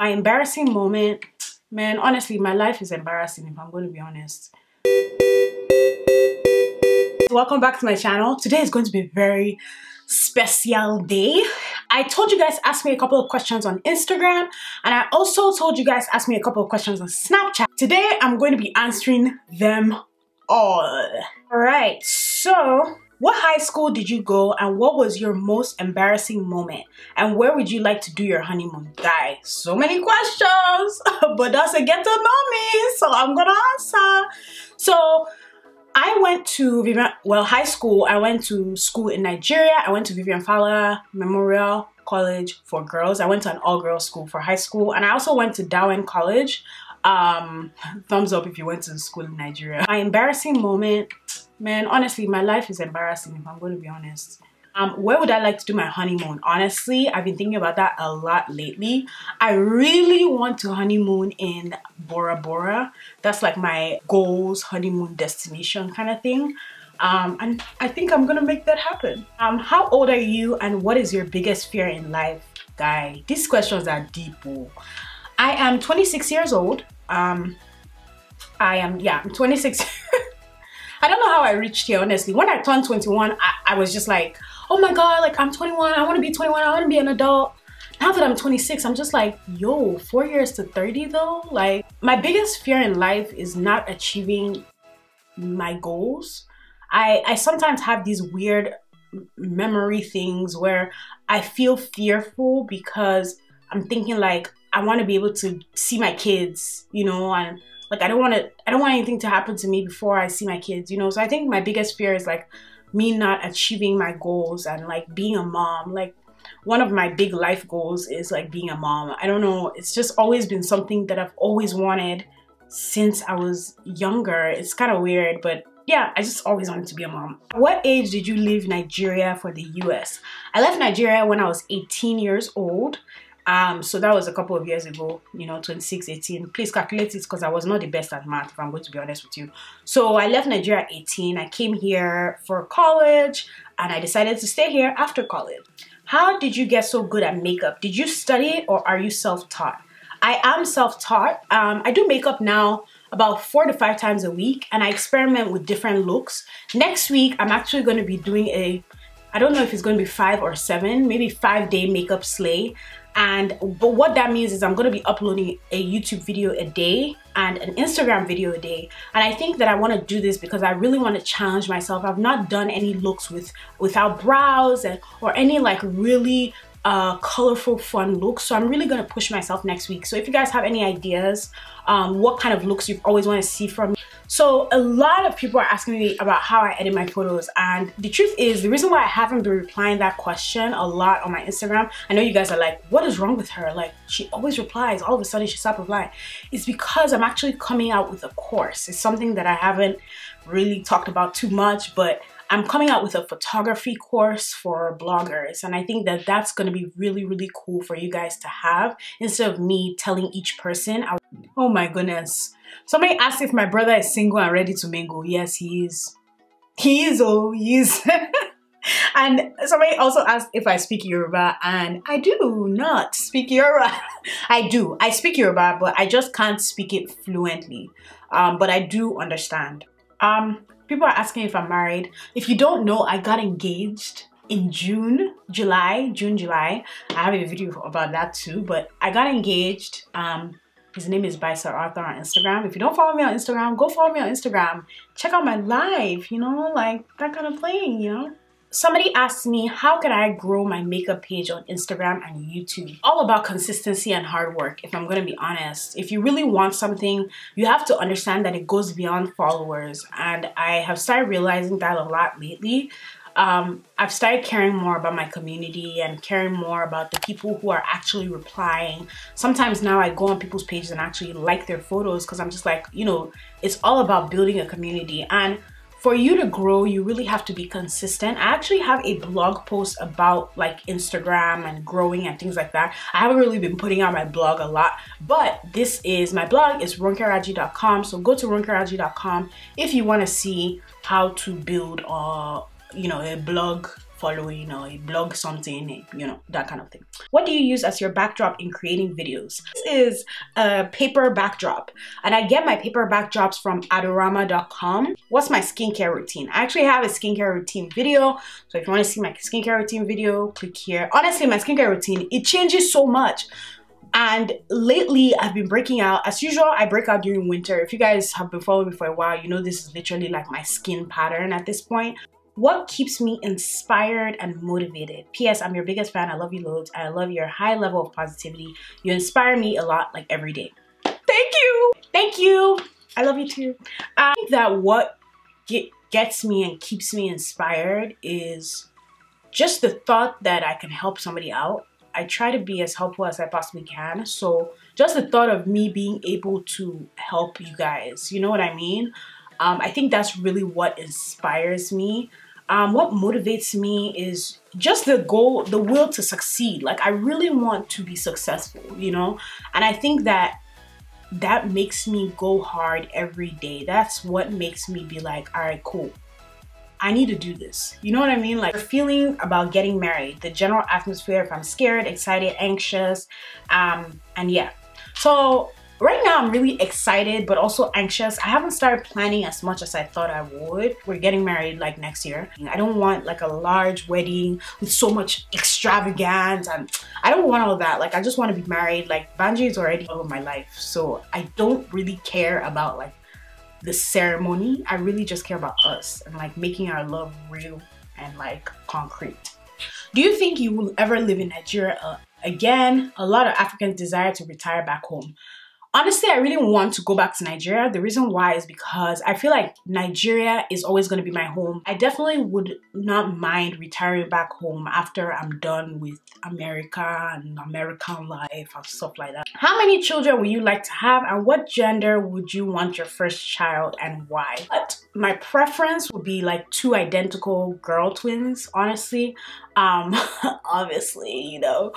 My embarrassing moment, man, honestly, my life is embarrassing if I'm going to be honest. Welcome back to my channel. Today is going to be a very special day. I told you guys ask me a couple of questions on Instagram, and I also told you guys ask me a couple of questions on Snapchat. Today I'm going to be answering them all. Alright, so what high school did you go and what was your most embarrassing moment? And where would you like to do your honeymoon? Guys, so many questions, but that's a get to know me, so I'm gonna answer. So I went to high school. I went to school in Nigeria. I went to Vivian Fowler Memorial College for girls. I went to an all-girls school for high school, and I also went to Darwin College. Thumbs up if you went to school in Nigeria. My embarrassing moment, man, honestly, my life is embarrassing if I'm going to be honest. Where would I like to do my honeymoon? Honestly, I've been thinking about that a lot lately. I really want to honeymoon in Bora Bora. That's like my goals, honeymoon destination kind of thing. And I think I'm gonna make that happen. How old are you and what is your biggest fear in life? Guy, these questions are deep. I am 26 years old. I'm 26. I don't know how I reached here, honestly. When I turned 21, I was just like, oh my God, like I'm 21, I wanna be 21, I wanna be an adult. Now that I'm 26, I'm just like, yo, 4 years to 30 though? Like, my biggest fear in life is not achieving my goals. I sometimes have these weird memory things where I feel fearful because I'm thinking like, I wanna be able to see my kids, you know, and like I don't want anything to happen to me before I see my kids, you know. So I think my biggest fear is like me not achieving my goals and like being a mom. Like one of my big life goals is like being a mom. I don't know, it's just always been something that I've always wanted since I was younger. It's kind of weird, but yeah, I just always wanted to be a mom. What age did you leave Nigeria for the US? I left Nigeria when I was 18 years old. So that was a couple of years ago, you know, 26, 18. Please calculate it because I was not the best at math, if I'm going to be honest with you. So I left Nigeria at 18. I came here for college and I decided to stay here after college. How did you get so good at makeup? Did you study it or are you self-taught? I am self-taught. I do makeup now about 4 to 5 times a week and I experiment with different looks. Next week, I'm actually going to be doing I don't know if it's going to be 5 or 7, maybe 5-day makeup slay. But what that means is I'm going to be uploading a YouTube video a day and an Instagram video a day. And I think that I want to do this because I really want to challenge myself. I've not done any looks without brows or any like really colorful fun looks, so I'm really gonna push myself next week. So if you guys have any ideas what kind of looks you've always want to see from me. So a lot of people are asking me about how I edit my photos, and the truth is the reason why I haven't been replying that question a lot on my Instagram, I know you guys are like, what is wrong with her? Like, she always replies, all of a sudden she stopped replying. It's because I'm actually coming out with a course. It's something that I haven't really talked about too much, but I'm coming out with a photography course for bloggers, and I think that that's going to be really, really cool for you guys to have instead of me telling each person. Oh my goodness. Somebody asked if my brother is single and ready to mingle. Yes, he is. He is, oh, he is. And somebody also asked if I speak Yoruba, and I do not speak Yoruba. I do. I speak Yoruba, but I just can't speak it fluently. But I do understand. People are asking if I'm married. If you don't know, I got engaged in June, July. I have a video about that too, but I got engaged. His name is by Sir Arthur on Instagram. If you don't follow me on Instagram, go follow me on Instagram. Check out my live, you know, like that kind of thing, you know. Somebody asked me, how can I grow my makeup page on Instagram and YouTube? All about consistency and hard work, if I'm gonna be honest. If you really want something, you have to understand that it goes beyond followers. And I have started realizing that a lot lately. I've started caring more about my community and caring more about the people who are actually replying. Sometimes now I go on people's pages and actually like their photos because I'm just like, you know, it's all about building a community. And for you to grow, you really have to be consistent. I actually have a blog post about like Instagram and growing and things like that. I haven't really been putting out my blog a lot, but my blog is ronkeraji.com. So go to ronkeraji.com if you want to see how to build you know, a blog following or a blog something, you know, that kind of thing. What do you use as your backdrop in creating videos? This is a paper backdrop, and I get my paper backdrops from adorama.com. What's my skincare routine? I actually have a skincare routine video, so if you want to see my skincare routine video, click here. Honestly, my skincare routine, it changes so much. And lately I've been breaking out. As usual, I break out during winter. If you guys have been following me for a while, you know this is literally like my skin pattern at this point. What keeps me inspired and motivated? P.S. I'm your biggest fan. I love you loads. I love your high level of positivity. You inspire me a lot, like every day. Thank you. Thank you. I love you too. I think that what gets me and keeps me inspired is just the thought that I can help somebody out. I try to be as helpful as I possibly can. So just the thought of me being able to help you guys, you know what I mean? I think that's really what inspires me. What motivates me is just the goal, the will to succeed. Like, I really want to be successful, you know? And I think that makes me go hard every day. That's what makes me be like, all right, cool. I need to do this. You know what I mean? Like, the feeling about getting married, the general atmosphere, if I'm scared, excited, anxious, and yeah. So right now I'm really excited, but also anxious. I haven't started planning as much as I thought I would. We're getting married like next year. I don't want like a large wedding with so much extravagance, and I don't want all that. Like, I just want to be married. Like, Banji is already all of my life, so I don't really care about like the ceremony. I really just care about us and like making our love real and like concrete. Do you think you will ever live in Nigeria again? A lot of Africans desire to retire back home. Honestly, I really want to go back to Nigeria. The reason why is because I feel like Nigeria is always going to be my home. I definitely would not mind retiring back home after I'm done with America and American life and stuff like that. How many children would you like to have, and what gender would you want your first child and why? But my preference would be like 2 identical girl twins, honestly. Obviously, you know,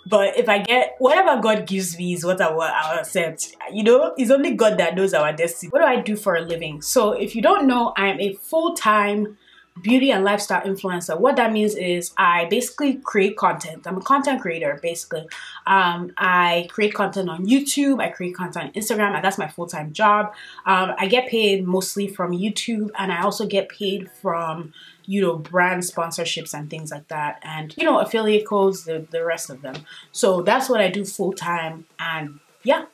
but if I get whatever God gives me is what I'll accept. You know, it's only God that knows our destiny. What do I do for a living? So if you don't know, I am a full-time beauty and lifestyle influencer. What that means is I basically create content. I'm a content creator, basically. I create content on YouTube, I create content on Instagram, and that's my full-time job. I get paid mostly from YouTube, and I also get paid from, you know, brand sponsorships and things like that, and, you know, affiliate codes, the rest of them. So that's what I do full-time, and yeah.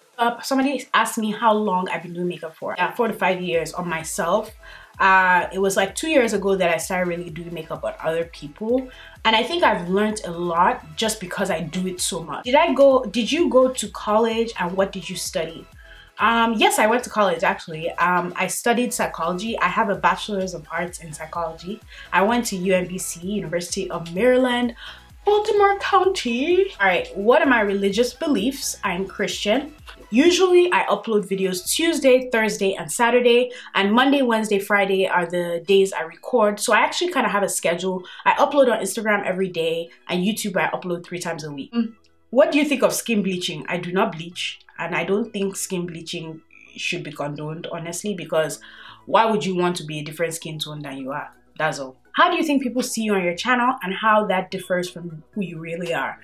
Somebody asked me how long I've been doing makeup for. Yeah, 4 to 5 years on myself. It was like 2 years ago that I started really doing makeup on other people, and I think I've learned a lot just because I do it so much. Did you go to college, and what did you study? Yes, I went to college actually. I studied psychology. I have a bachelor's of arts in psychology. I went to UMBC, University of Maryland, Baltimore County. All right, what are my religious beliefs? I'm Christian. Usually I upload videos Tuesday, Thursday, and Saturday, and Monday, Wednesday, Friday are the days I record. So I actually kind of have a schedule. I upload on Instagram every day, and YouTube I upload 3 times a week. What do you think of skin bleaching? I do not bleach, and I don't think skin bleaching should be condoned, honestly, because why would you want to be a different skin tone than you are? That's all. How do you think people see you on your channel, and how that differs from who you really are?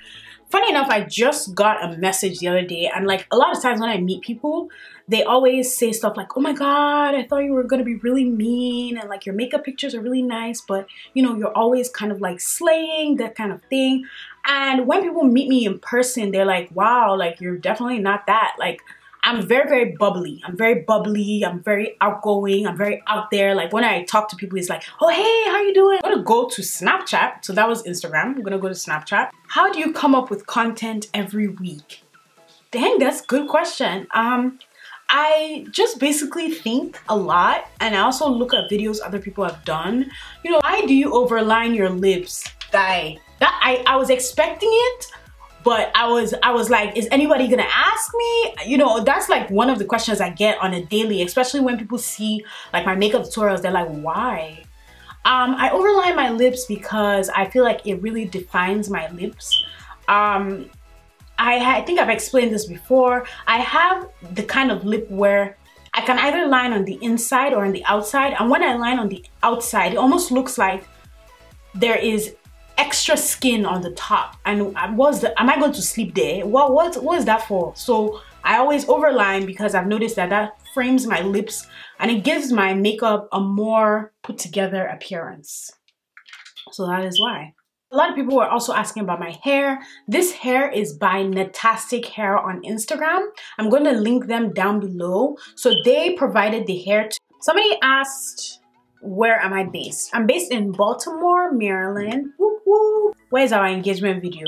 Funny enough, I just got a message the other day, and like a lot of times when I meet people, they always say stuff like, oh my god, I thought you were gonna be really mean, and like your makeup pictures are really nice, but you know, you're always kind of like slaying, that kind of thing. And when people meet me in person, they're like, wow, like you're definitely not that. Like, I'm very, very bubbly. I'm very outgoing. I'm very out there. Like when I talk to people, it's like, oh, hey, how you doing? I'm gonna go to Snapchat. So that was Instagram. I'm gonna go to Snapchat. How do you come up with content every week? Dang, that's a good question. I just basically think a lot, and I also look at videos other people have done. You know, why do you overline your lips? I was expecting it, but I was like, is anybody gonna ask me? You know, that's like one of the questions I get on a daily, especially when people see like my makeup tutorials. They're like, why? I overline my lips because I feel like it really defines my lips. I think I've explained this before. I have the kind of lip where I can either line on the inside or on the outside, and when I line on the outside, it almost looks like there is extra skin on the top, and am I going to sleep there? What is that for? So I always overline because I've noticed that that frames my lips and it gives my makeup a more put together appearance. So that is why. A lot of people were also asking about my hair. This hair is by Natastic Hair on Instagram. I'm going to link them down below. So they provided the hair. Somebody asked, where am I based? I'm based in Baltimore, Maryland. Whoop, whoop. Where's our engagement video?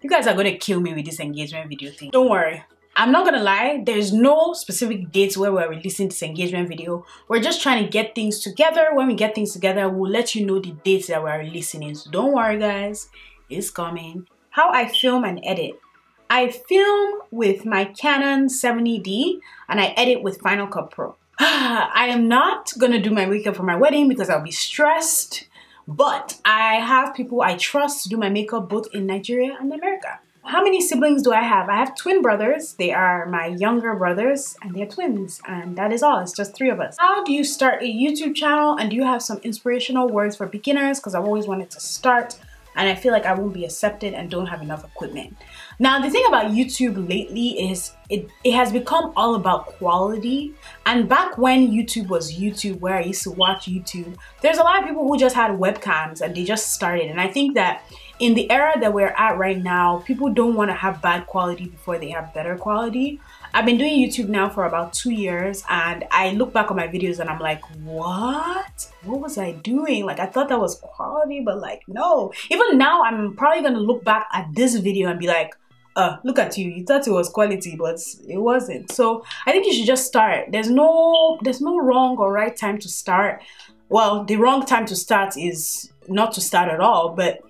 You guys are going to kill me with this engagement video thing. Don't worry. I'm not gonna lie, there's no specific dates where we're releasing this engagement video. We're just trying to get things together. When we get things together, we'll let you know the dates that we're releasing it. So don't worry guys, it's coming. How I film and edit. I film with my Canon 70D and I edit with Final Cut Pro. I am not gonna do my makeup for my wedding because I'll be stressed, but I have people I trust to do my makeup both in Nigeria and America. How many siblings do I have? I have twin brothers. They are my younger brothers and they're twins, and that is all. It's just 3 of us. How do you start a YouTube channel, and do you have some inspirational words for beginners? Because I've always wanted to start and I feel like I won't be accepted and don't have enough equipment. Now the thing about YouTube lately is it has become all about quality. And back when YouTube was YouTube, where I used to watch YouTube, there's a lot of people who just had webcams and they just started. And I think that in the era that we're at right now, people don't want to have bad quality before they have better quality. I've been doing YouTube now for about 2 years, and I look back on my videos and I'm like, what was I doing? Like, I thought that was quality, but like, no. Even now, I'm probably gonna look back at this video and be like, look at you, you thought it was quality, but it wasn't. So I think you should just start. There's no wrong or right time to start. Well, the wrong time to start is not to start at all, but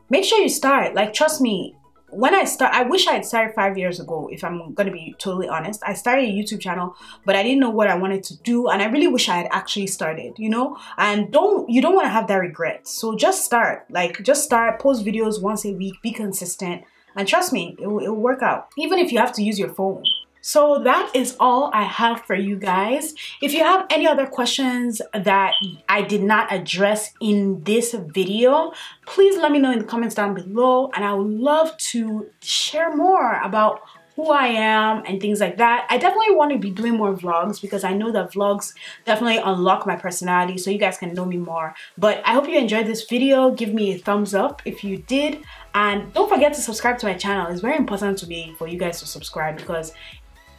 make sure you start. Like, trust me, when I wish I had started 5 years ago, if I'm gonna be totally honest. I started a YouTube channel, but I didn't know what I wanted to do, and I really wish I had actually started, you know? And you don't want to have that regret. So just start. Like, just start, post videos once a week, be consistent, and trust me, it will work out, even if you have to use your phone. So that is all I have for you guys. If you have any other questions that I did not address in this video, please let me know in the comments down below, and I would love to share more about who I am and things like that. I definitely want to be doing more vlogs because I know that vlogs definitely unlock my personality so you guys can know me more. But I hope you enjoyed this video. Give me a thumbs up if you did, and don't forget to subscribe to my channel. It's very important to me for you guys to subscribe because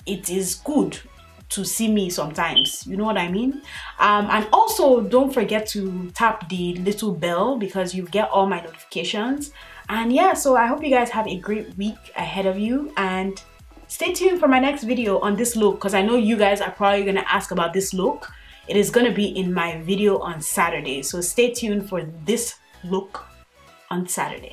it is good to see me sometimes, you know what I mean? And also don't forget to tap the little bell because you get all my notifications. And yeah, so I hope you guys have a great week ahead of you, and stay tuned for my next video on this look because I know you guys are probably gonna ask about this look. It is gonna be in my video on Saturday, so stay tuned for this look on Saturday.